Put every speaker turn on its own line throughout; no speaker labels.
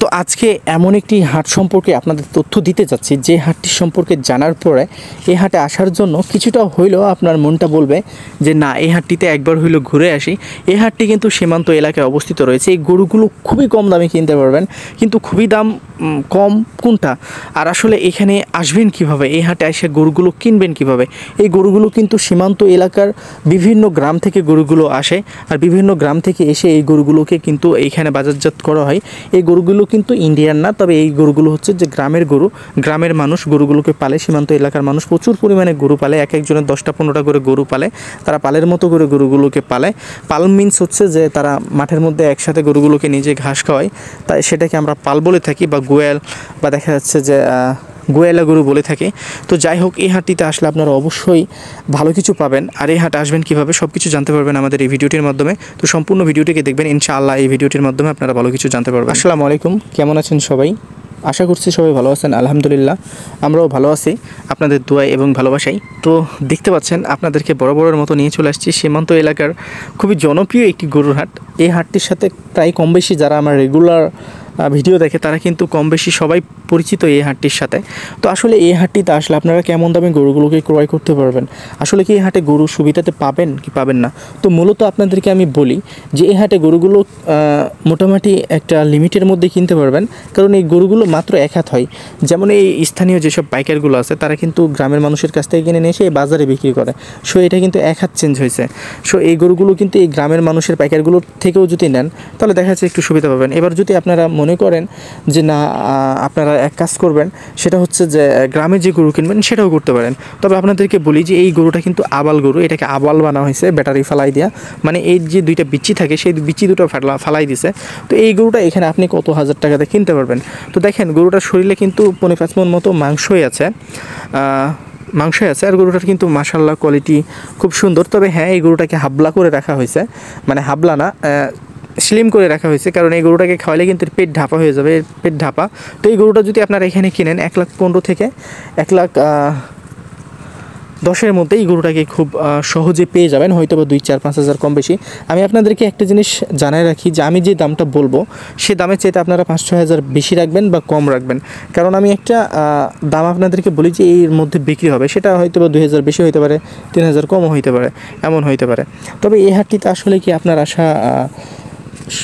তো আজকে এমন একটি হাট সম্পর্কে আপনাদের তথ্য দিতে যাচ্ছি, যে হাটটি সম্পর্কে জানার পরে এই হাটে আসার জন্য কিছুটা হইলেও আপনার মনটা বলবে যে না, এই হাটটিতে একবার হইলেও ঘুরে আসি। এই হাটটি কিন্তু সীমান্ত এলাকায় অবস্থিত রয়েছে। এই গরুগুলো খুবই কম দামে কিনতে পারবেন, কিন্তু খুবই দাম কম কোনটা, আর আসলে এখানে আসবেন কিভাবে, এই হাটে এসে গরুগুলো কিনবেন কিভাবে। এই গরুগুলো কিন্তু সীমান্ত এলাকার বিভিন্ন গ্রাম থেকে গরুগুলো আসে, আর বিভিন্ন গ্রাম থেকে এসে এই গরুগুলোকে কিন্তু এইখানে বাজারজাত করা হয়। এই গরুগুলো কিন্তু ইন্ডিয়ান না, তবে এই গরুগুলো হচ্ছে যে গ্রামের গরু, গ্রামের মানুষ গরুগুলোকে পালে। সীমান্ত এলাকার মানুষ প্রচুর পরিমাণে গরু পালে, এক একজনের 10টা-15টা করে গরু পালে। তারা পালের মতো করে গরুগুলোকে পালে। পাল মিন্স হচ্ছে যে তারা মাঠের মধ্যে একসাথে গরুগুলোকে নিজে ঘাস খাওয়ায়, তাই সেটাকে আমরা পাল বলে থাকি, বা গোয়াল, বা দেখা যাচ্ছে যে গোয়ালা গরু বলে থাকে। তো যাই হোক, এই হাটটিতে আসলে আপনারা অবশ্যই ভালো কিছু পাবেন। আর এই হাটে আসবেন কীভাবে সব কিছু জানতে পারবেন আমাদের এই ভিডিওটির মাধ্যমে। তো সম্পূর্ণ ভিডিওটিকে দেখবেন, ইনশাআল্লাহ এই ভিডিওটির মাধ্যমে আপনারা ভালো কিছু জানতে পারবেন। আসসালামু আলাইকুম, কেমন আছেন সবাই? আশা করছি সবাই ভালো আছেন। আলহামদুলিল্লাহ, আমরাও ভালো আছি আপনাদের দোয়ায় এবং ভালোবাসাই। তো দেখতে পাচ্ছেন, আপনাদেরকে বরাবরের মতো নিয়ে চলে আসছি সীমান্ত এলাকার খুবই জনপ্রিয় একটি গরুর হাট। এই হাটটির সাথে প্রায় কম বেশি যারা আমার রেগুলার ভিডিও দেখে তারা কিন্তু কম বেশি সবাই পরিচিত এই হাটটির সাথে। তো আসলে এই হাটটিতে আসলে আপনারা কেমন দামে গরুগুলোকে ক্রয় করতে পারবেন, আসলে কি এই হাটে গরু সুবিধাতে পাবেন কি পাবেন না। তো মূলত আপনাদেরকে আমি বলি যে এই হাটে গরুগুলো মোটামুটি একটা লিমিটের মধ্যে কিনতে পারবেন, কারণ এই গরুগুলো মাত্র এক হাত হয়। যেমন এই স্থানীয় যেসব পাইকারগুলো আছে তারা কিন্তু গ্রামের মানুষের কাছ থেকে কিনে নিয়ে এসে এই বাজারে বিক্রি করে। সো এটা কিন্তু এক হাত চেঞ্জ হয়েছে। সো এই গরুগুলো কিন্তু এই গ্রামের মানুষের পাইকারগুলোর থেকেও যদি নেন তাহলে দেখা যাচ্ছে একটু সুবিধা পাবেন। এবার যদি আপনারা মনে করেন যে না, আপনারা এক কাজ করবেন, সেটা হচ্ছে যে গ্রামে যে গরু কিনবেন সেটাও করতে পারেন। তবে আপনাদেরকে বলি যে এই গরুটা কিন্তু আবাল গরু, এটাকে আবাল বানা হয়েছে ব্যাটারি ফালাই দেওয়া, মানে এই যে দুইটা বিচি থাকে সেই বিচি দুটো ফালাই দিছে। তো এই গরুটা এখানে আপনি কত হাজার টাকাতে কিনতে পারবেন। তো দেখেন, গরুটার শরীরে কিন্তু 4-5 মণ মতো মাংসই আছে, আর গরুটার কিন্তু মাশাআল্লাহ কোয়ালিটি খুব সুন্দর। তবে হ্যাঁ, এই গরুটাকে হাবলা করে রাখা হয়েছে, মানে হাবলা না, স্লিম করে রাখা হয়েছে, কারণ এই গরুটাকে খাওয়ালে কিন্তু পেট ঢাপা হয়ে যাবে, পেট ঢাপা। তো এই গরুটা যদি আপনারা এখানে কিনেন 1,15,000 থেকে 1,10,000 মধ্যে এই গরুটাকে খুব সহজে পেয়ে যাবেন, হয়তো বা 2-4-5 হাজার কম বেশি। আমি আপনাদেরকে একটা জিনিস জানাই রাখি যে আমি যে দামটা বলবো সে দামের চাইতে আপনারা 5-6 হাজার বেশি রাখবেন বা কম রাখবেন, কারণ আমি একটা দাম আপনাদেরকে বলি যে এর মধ্যে বিক্রি হবে, সেটা হয়তো বা 2,000 বেশি হইতে পারে, 3,000 কমও হইতে পারে, এমন হইতে পারে। তবে এই হাটটিতে আসলে কি আপনার আশা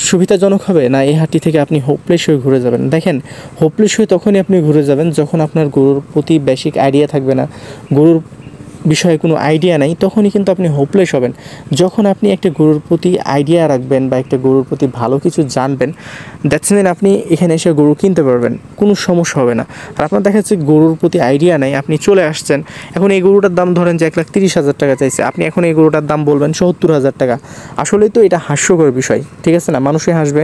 সুবিধাজনক হবে না, এই হাটটি থেকে আপনি হোপলেস হয়ে ঘুরে যাবেন। দেখেন, হোপলেস হয়ে তখনই আপনি ঘুরে যাবেন যখন আপনার গরুর প্রতি বেসিক আইডিয়া থাকবে না, গরুর বিষয়ে কোনো আইডিয়া নাই, তখনই কিন্তু আপনি হোপলেস হবেন। যখন আপনি একটা গরুর প্রতি আইডিয়া রাখবেন বা একটা গরুর প্রতি ভালো কিছু জানবেন, দ্যাটস মিন আপনি এখানে এসে গরু কিনতে পারবেন, কোনো সমস্যা হবে না। আর আপনার দেখা যাচ্ছে গরুর প্রতি আইডিয়া নাই, আপনি চলে আসছেন, এখন এই গরুটার দাম ধরেন যে 1,30,000 টাকা চাইছে, আপনি এখন এই গরুটার দাম বলবেন 70,000 টাকা। আসলেই তো এটা হাস্যকর বিষয়, ঠিক আছে না? মানুষই হাসবে।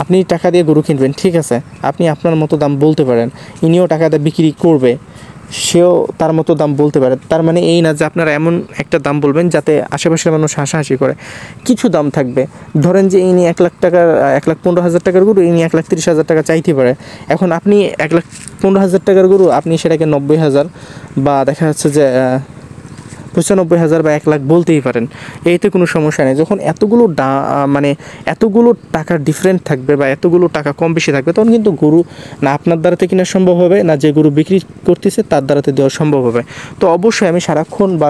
আপনি টাকা দিয়ে গরু কিনবেন, ঠিক আছে, আপনি আপনার মতো দাম বলতে পারেন, ইনিও টাকা দিয়ে বিক্রি করবে, সেও তার মতো দাম বলতে পারে। তার মানে এই না যে আপনারা এমন একটা দাম বলবেন যাতে আশেপাশের মানুষ হাসাহাসি করে। কিছু দাম থাকবে, ধরেন যে ইনি 1,15,000 টাকার গরু, ইনি 1,30,000 টাকা চাইতে পারে। এখন আপনি 1,15,000 টাকার গরু, আপনি সেটাকে 90,000 বা দেখা যাচ্ছে যে 95,000 বা 1,00,000 বলতেই পারেন, এতে কোনো সমস্যা নেই। যখন এতগুলো টাকার ডিফারেন্ট থাকবে বা এতগুলো টাকা কম বেশি থাকবে, তখন কিন্তু গরু না আপনার দ্বারাতে কেনা সম্ভব হবে, না যে গরু বিক্রি করতেছে তার দ্বারাতে দেওয়া সম্ভব হবে। তো অবশ্যই আমি সারাক্ষণ বা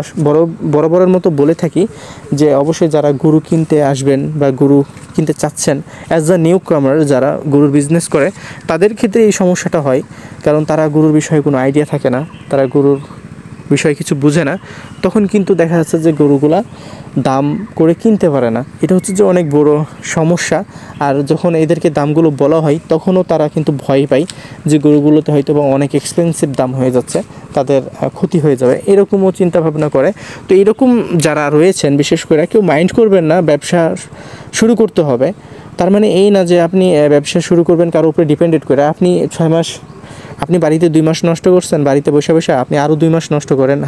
বরাবরের মতো বলে থাকি যে অবশ্যই যারা গরু কিনতে আসবেন বা গরু কিনতে চাচ্ছেন, অ্যাজ আ নিউ কামার যারা গরুর বিজনেস করে, তাদের ক্ষেত্রে এই সমস্যাটা হয়, কারণ তারা গরুর বিষয়ে কোনো আইডিয়া থাকে না, তারা গরুর বিষয়ে কিছু বুঝে না, তখন কিন্তু দেখা যাচ্ছে যে গরুগুলা দাম করে কিনতে পারে না। এটা হচ্ছে যে অনেক বড় সমস্যা। আর যখন এদেরকে দামগুলো বলা হয় তখনও তারা কিন্তু ভয় পায় যে গরুগুলোতে হয়তো বা অনেক এক্সপেন্সিভ দাম হয়ে যাচ্ছে, তাদের ক্ষতি হয়ে যাবে, এরকমও চিন্তা ভাবনা করে। তো এরকম যারা রয়েছেন, বিশেষ করে কেউ মাইন্ড করবেন না, ব্যবসা শুরু করতে হবে, তার মানে এই না যে আপনি ব্যবসা শুরু করবেন কারোর উপরে ডিপেন্ডেড করে। আপনি 6 মাস, আপনি বাড়িতে 2 মাস নষ্ট করছেন, বাড়িতে বসে বসে আপনি আরও 2 মাস নষ্ট করেন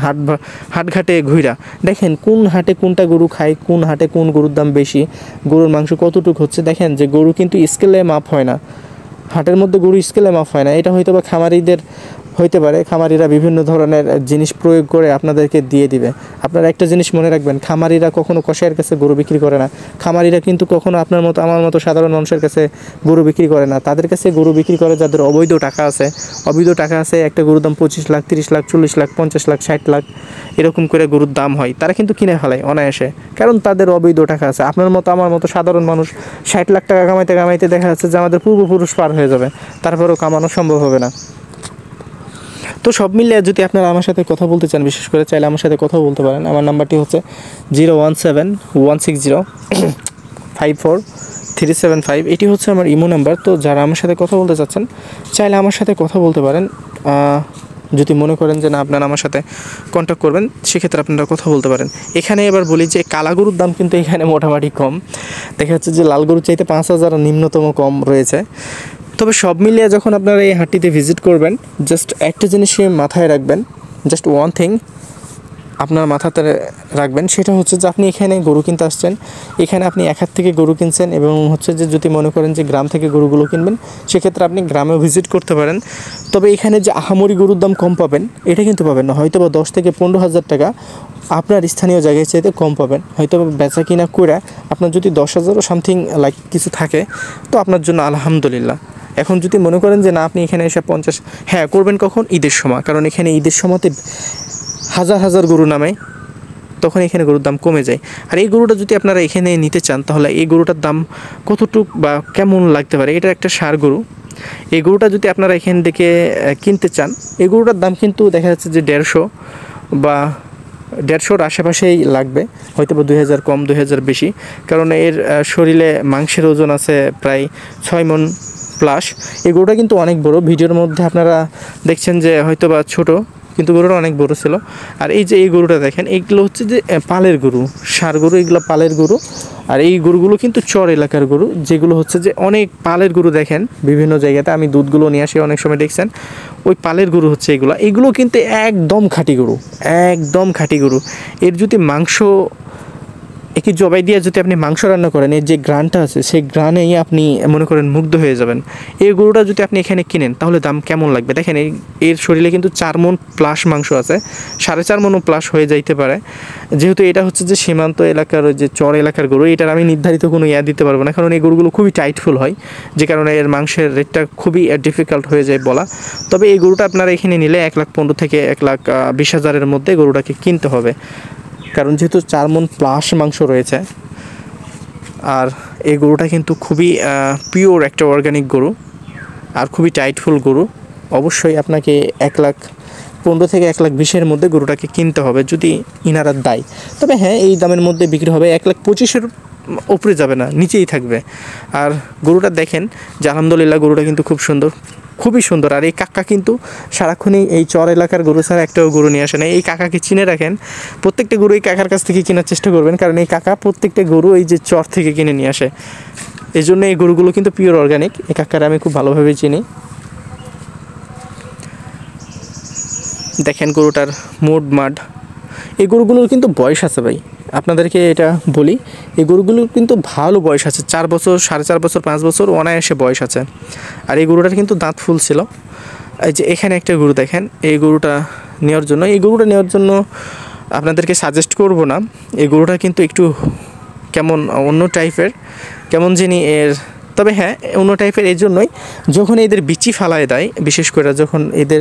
হাটঘাটে ঘুরা। দেখেন কোন হাটে কোনটা গরু খায়, কোন হাটে কোন গরুর দাম বেশি, গরুর মাংস কতটুকু হচ্ছে। দেখেন যে গরু কিন্তু স্কেলে মাপ হয় না, হাটের মধ্যে গরু স্কেলে মাপ হয় না। এটা হয়তো বা খামারিদের হইতে পারে খামারিরা বিভিন্ন ধরনের জিনিস প্রয়োগ করে আপনাদেরকে দিয়ে দিবে। আপনারা একটা জিনিস মনে রাখবেন, খামারিরা কখনো কসাইয়ের কাছে গরু বিক্রি করে না। খামারিরা কিন্তু কখনো আপনার মতো আমার মতো সাধারণ মানুষের কাছে গরু বিক্রি করে না। তাদের কাছে গরু বিক্রি করে যাদের অবৈধ টাকা আছে। অবৈধ টাকা আছে, একটা গরুর দাম 25 লাখ, 30 লাখ, 40 লাখ, 50 লাখ, 60 লাখ এরকম করে গরুর দাম হয়। তারা কিন্তু কিনে ফেলায় অনায়াসে, কারণ তাদের অবৈধ টাকা আছে। আপনার মতো আমার মতো সাধারণ মানুষ 60 লাখ টাকা কামাইতে কামাইতে দেখা যাচ্ছে যে আমাদের পূর্বপুরুষ পার হয়ে যাবে, তারপরেও কামানো সম্ভব হবে না। তো সব মিলিয়ে যদি আপনারা আমার সাথে কথা বলতে চান, বিশেষ করে চাইলে আমার সাথে কথা বলতে পারেন। আমার নাম্বারটি হচ্ছে 0171605435। এটি হচ্ছে আমার ইমো নাম্বার। তো যারা আমার সাথে কথা বলতে চাচ্ছেন চাইলে আমার সাথে কথা বলতে পারেন। যদি মনে করেন যে না আপনারা আমার সাথে কন্ট্যাক্ট করবেন, সেক্ষেত্রে আপনারা কথা বলতে পারেন। এখানে এবার বলি যে কালা গরুর দাম কিন্তু এখানে মোটামুটি কম। দেখা যাচ্ছে যে লাল গরুর চাইতে 5,000 নিম্নতম কম রয়েছে। তবে সব মিলিয়ে যখন আপনারা এই হাটটিতে ভিজিট করবেন, জাস্ট একটা জিনিস মাথায় রাখবেন, জাস্ট ওয়ান থিং আপনার মাথাতে রাখবেন, সেটা হচ্ছে যে আপনি এখানে গরু কিনতে আসছেন, এখানে আপনি এক হাত থেকে গরু কিনছেন এবং হচ্ছে যে যদি মনে করেন যে গ্রাম থেকে গরুগুলো কিনবেন, সেক্ষেত্রে আপনি গ্রামেও ভিজিট করতে পারেন। তবে এখানে যে আহামরি গরুর দাম কম পাবেন এটা কিন্তু পাবেন না। হয়তো বা 10 থেকে 15,000 টাকা আপনার স্থানীয় জায়গায় চাইতে কম পাবেন। হয়তো বেচা কিনা করে আপনার যদি 10,000 সামথিং লাইক কিছু থাকে, তো আপনার জন্য আলহামদুলিল্লাহ। এখন যদি মনে করেন যে না আপনি এখানে এসে 50, হ্যাঁ করবেন কখন? ঈদের সময়, কারণ এখানে ঈদের সময়তে হাজার হাজার গরু নামে, তখন এখানে গরুর দাম কমে যায়। আর এই গরুটা যদি আপনারা এখানে নিতে চান, তাহলে এই গরুটার দাম কতটুক বা কেমন লাগতে পারে? এটা একটা ষাঁড় গরু। এই গরুটা যদি আপনারা এখান থেকে কিনতে চান, এই গরুটার দাম কিন্তু দেখা যাচ্ছে যে 150 বা 150-র আশেপাশেই লাগবে, হয়তো বা 2,000 কম, 2,000 বেশি, কারণ এর শরীরে মাংসের ওজন আছে প্রায় 6 মণ প্লাস। এই গরুটা কিন্তু অনেক বড়। ভিডিওর মধ্যে আপনারা দেখছেন যে হয়তো বা ছোটো, কিন্তু গরুটা অনেক বড় ছিল। আর এই যে এই গরুটা দেখেন, এইগুলো হচ্ছে যে পালের গরু, ষাঁড় গরু, এগুলো পালের গরু। আর এই গরুগুলো কিন্তু চর এলাকার গরু, যেগুলো হচ্ছে যে অনেক পালের গরু দেখেন বিভিন্ন জায়গাতে। আমি দুধগুলো নিয়ে আসি অনেক সময়, দেখছেন ওই পালের গরু হচ্ছে এগুলো কিন্তু একদম খাঁটি গরু, একদম খাঁটি গরু। এর যদি মাংস একই জবাই দিয়ে যদি আপনি মাংস রান্না করেন, এর যে গ্রানটা আছে সেই গ্রানেই আপনি মনে করেন মুগ্ধ হয়ে যাবেন। এই গরুটা যদি আপনি এখানে কিনেন তাহলে দাম কেমন লাগবে দেখেন। এর শরীরে কিন্তু 4 মণ প্লাস মাংস আছে, 4.5 মণও প্লাস হয়ে যাইতে পারে। যেহেতু এটা হচ্ছে যে সীমান্ত এলাকার যে চর এলাকার গরু, এটার আমি নির্ধারিত কোনো দিতে পারবো না, কারণ এই গরুগুলো খুবই টাইটফুল হয়, যে কারণে এর মাংসের রেটটা খুবই ডিফিকাল্ট হয়ে যায় বলা। তবে এই গরুটা আপনারা এখানে নিলে 1,15,000 থেকে 1,20,000-এর মধ্যে গরুটাকে কিনতে হবে, কারণ যেহেতু 4 মণ প্লাস মাংস রয়েছে। আর এই গরুটা কিন্তু খুবই পিওর একটা অর্গানিক গরু আর খুবই টাইটফুল গরু। অবশ্যই আপনাকে 1,15,000 থেকে 1,20,000-এর মধ্যে গরুটাকে কিনতে হবে যদি ইনারা দেয়। তবে হ্যাঁ, এই দামের মধ্যে বিক্রি হবে, 1,25,000-এর উপরে যাবে না, নিচেই থাকবে। আর গরুটা দেখেন যে আলহামদুলিল্লাহ গরুটা কিন্তু খুব সুন্দর, খুবই সুন্দর। আর এই কাকা কিন্তু সারাক্ষণই এই চর এলাকার গরু ছাড়া একটাও গরু নিয়ে আসে না। এই কাকাকে চিনে রাখেন, প্রত্যেকটা গরু এই কাকার কাছ থেকে কেনার চেষ্টা করবেন, কারণ এই কাকা প্রত্যেকটা গরু এই যে চর থেকে কিনে নিয়ে আসে। এই জন্য এই গরুগুলো কিন্তু পিওর অর্গানিক। এই কাকার আমি খুব ভালোভাবে চিনি। দেখেন গরুটার মোড মাড। এই গরুগুলোর কিন্তু বয়স আছে ভাই, আপনাদেরকে এটা বলি, এই গরুগুলোর কিন্তু ভালো বয়স আছে, 4 বছর, 4.5 বছর, 5 বছর অনায়াসে বয়স আছে। আর এই গরুটার কিন্তু দাঁত ফুল ছিল। এই যে এখানে একটা গরু দেখেন, এই গরুটা নেওয়ার জন্য আপনাদেরকে সাজেস্ট করব না। এই গরুটা কিন্তু একটু কেমন অন্য টাইপের, কেমন জানি এর। তবে হ্যাঁ, অন্য টাইপের এই জন্যই, যখন এদের বিচি ফালায় দেয়, বিশেষ করে যখন এদের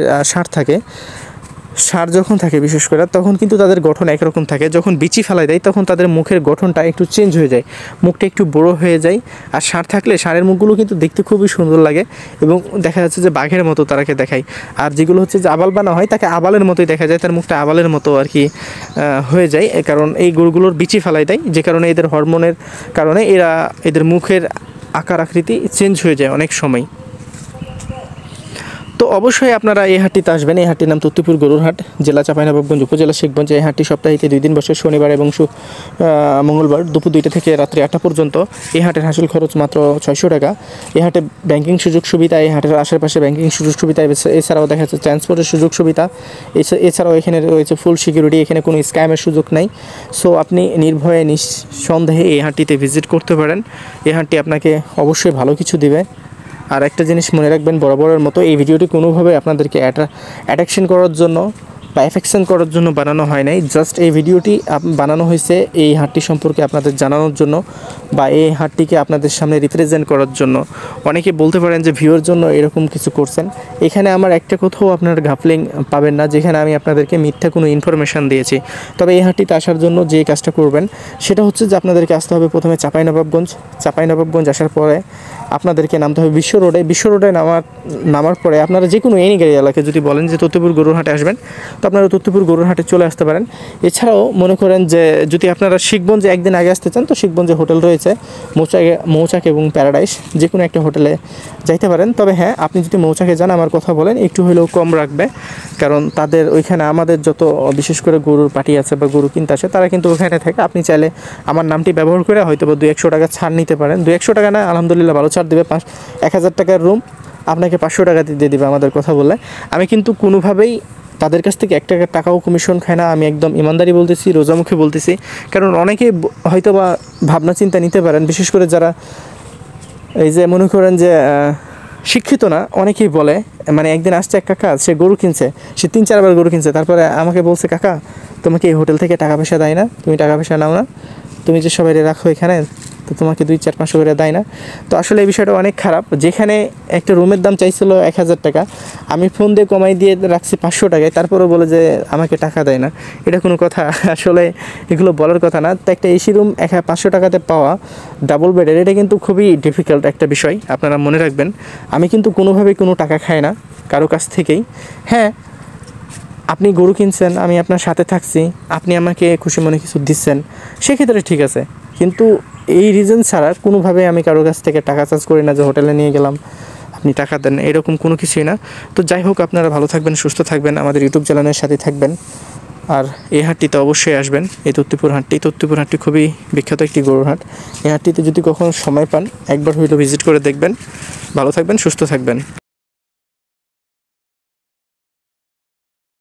ষাঁড় যখন থাকে বিশেষ করে, তখন কিন্তু তাদের গঠন একরকম থাকে। যখন বিচি ফেলাই দেয় তখন তাদের মুখের গঠনটা একটু চেঞ্জ হয়ে যায়, মুখটা একটু বড়ো হয়ে যায়। আর ষাঁড় থাকলে ষাঁড়ের মুখগুলো কিন্তু দেখতে খুবই সুন্দর লাগে এবং দেখা যাচ্ছে যে বাঘের মতো তারাকে দেখায়। আর যেগুলো হচ্ছে যে আবাল বানা হয়, তাকে আবালের মতোই দেখা যায়, তার মুখটা আবালের মতো আর কি হয়ে যায়, কারণ এই গরুগুলোর বিচি ফেলাই দেয়, যে কারণে এদের হরমোনের কারণে এদের মুখের আকার আকৃতি চেঞ্জ হয়ে যায় অনেক সময়। তো অবশ্যই আপনারা এই হাটটিতে আসবেন। এই হাটটির নাম তত্ত্বপুর গরুর হাট, জেলা চাঁপাইনবাবগঞ্জ, উপজেলা শেখগঞ্জ। এই হাটটি সপ্তাহে 2 দিন বসে, শনিবার এবং মঙ্গলবার দুপুর 2টা থেকে রাত্রি 8টা পর্যন্ত। এই হাটের হাসিল খরচ মাত্র 600 টাকা। এই হাটে ব্যাংকিং সুযোগ সুবিধা, এই হাটের আশেপাশে ব্যাংকিং সুযোগ সুবিধা, এছাড়াও দেখা যাচ্ছে ট্রান্সপোর্টের সুযোগ সুবিধা, এছাড়াও এখানে রয়েছে ফুল সিকিউরিটি, এখানে কোনো স্ক্যামের সুযোগ নাই। সো আপনি নির্ভয়ে নিঃসন্দেহে এই হাটটিতে ভিজিট করতে পারেন। এই হাটটি আপনাকে অবশ্যই ভালো কিছু দেবে। আর একটা জিনিস মনে রাখবেন বরাবরের মতো, এই ভিডিওটি কোনোভাবে আপনাদেরকে অ্যাট্রাকশন করার জন্য বা অ্যাফেকশন করার জন্য বানানো হয় নাই। জাস্ট এই ভিডিওটি বানানো হয়েছে এই হাটটি সম্পর্কে আপনাদের জানানোর জন্য বা এই হাটটিকে আপনাদের সামনে রিপ্রেজেন্ট করার জন্য। অনেকে বলতে পারেন যে ভিউর জন্য এরকম কিছু করছেন। এখানে আমার একটা কোথাও আপনার গাফলিং পাবেন না যেখানে আমি আপনাদেরকে মিথ্যা কোনো ইনফরমেশান দিয়েছি। তবে এই হাটটিতে আসার জন্য যে কাজটা করবেন সেটা হচ্ছে যে আপনাদেরকে আসতে হবে প্রথমে চাঁপাইনবাবগঞ্জ আসার পরে আপনাদেরকে নামতে হবে বিশ্ব রোডে নামার পরে আপনারা যে কোনো এনি গাড়ি এলাকায় যদি বলেন যে তত্ত্বপুর গরুর হাটে আসবেন, তো আপনারা তত্ত্বপুর গরুর হাটে চলে আসতে পারেন। এছাড়াও মনে করেন যে যদি আপনারা শিখগঞ্জে একদিন আগে আসতে চান, তো শিখগঞ্জে হোটেল রয়েছে মৌচাক এবং প্যারাডাইস, যে কোনো একটা হোটেলে যাইতে পারেন। তবে হ্যাঁ, আপনি যদি মৌচাকে যান আমার কথা বলেন একটু হলেও কম রাখবে, কারণ তাদের ওইখানে আমাদের যত বিশেষ করে গরুর পাটি আছে বা গরু কিনতে আসে তারা কিন্তু ওখানে থাকে। আপনি চাইলে আমার নামটি ব্যবহার করে হয়তো বা 200-100 টাকা ছাড় নিতে পারেন। 200-100 টাকা না, আলহামদুলিল্লাহ ভালো ছাড় দেবে। 1000 টাকার রুম আপনাকে 500 টাকা দিয়ে দেবে আমাদের কথা বললে। আমি কিন্তু কোনোভাবেই তাদের কাছ থেকে 1 টাকাও কমিশন খায় না। আমি একদম ইমানদারি বলতেছি, রোজামুখে বলতেছি। কারণ অনেকে হয়তো বা ভাবনা চিন্তা নিতে পারেন, বিশেষ করে যারা এই যে মনে করেন যে শিক্ষিত না, অনেকেই বলে মানে একদিন আসছে এক কাকা, সে গরু কিনছে, সে 3-4 বার গরু কিনছে, তারপরে আমাকে বলছে কাকা তোমাকে এই হোটেল থেকে টাকা পয়সা দেয় না, তুমি টাকা পয়সা নাও না, তুমি যে সবাই রাখো এখানে, তো তোমাকে 200-400-500 করে দেয় না। তো আসলে এই বিষয়টা অনেক খারাপ। যেখানে একটা রুমের দাম চাইছিল 1000 টাকা, আমি ফোন দিয়ে কমাই দিয়ে রাখছি 500 টাকায়, তারপরেও বলে যে আমাকে টাকা দেয় না। এটা কোনো কথা? আসলে এগুলো বলার কথা না। তো একটা এসি রুম 500 টাকাতে পাওয়া ডাবল বেডের, এটা কিন্তু খুবই ডিফিকাল্ট একটা বিষয়, আপনারা মনে রাখবেন। আমি কিন্তু কোনোভাবেই কোনো টাকা খাই না কারো কাছ থেকেই। হ্যাঁ, আপনি গরু কিনছেন, আমি আপনার সাথে থাকছি, আপনি আমাকে খুশি মনে কিছু দিচ্ছেন, সেক্ষেত্রে ঠিক আছে। কিন্তু এই রিজন ছাড়া কোনোভাবে আমি কারোর কাছ থেকে টাকা চার্জ করি না যে হোটেলে নিয়ে গেলাম আপনি টাকা দেন, এরকম কোনো কিছুই না। তো যাই হোক, আপনারা ভালো থাকবেন, সুস্থ থাকবেন, আমাদের ইউটিউব চ্যানেলের সাথে থাকবেন। আর এই হাটটিতে অবশ্যই আসবেন, এই তত্ত্বপুর হাটটি খুবই বিখ্যাত একটি গরুর হাট। এই হাটটিতে যদি কখনো সময় পান একবার হয়তো ভিজিট করে দেখবেন। ভালো থাকবেন, সুস্থ থাকবেন।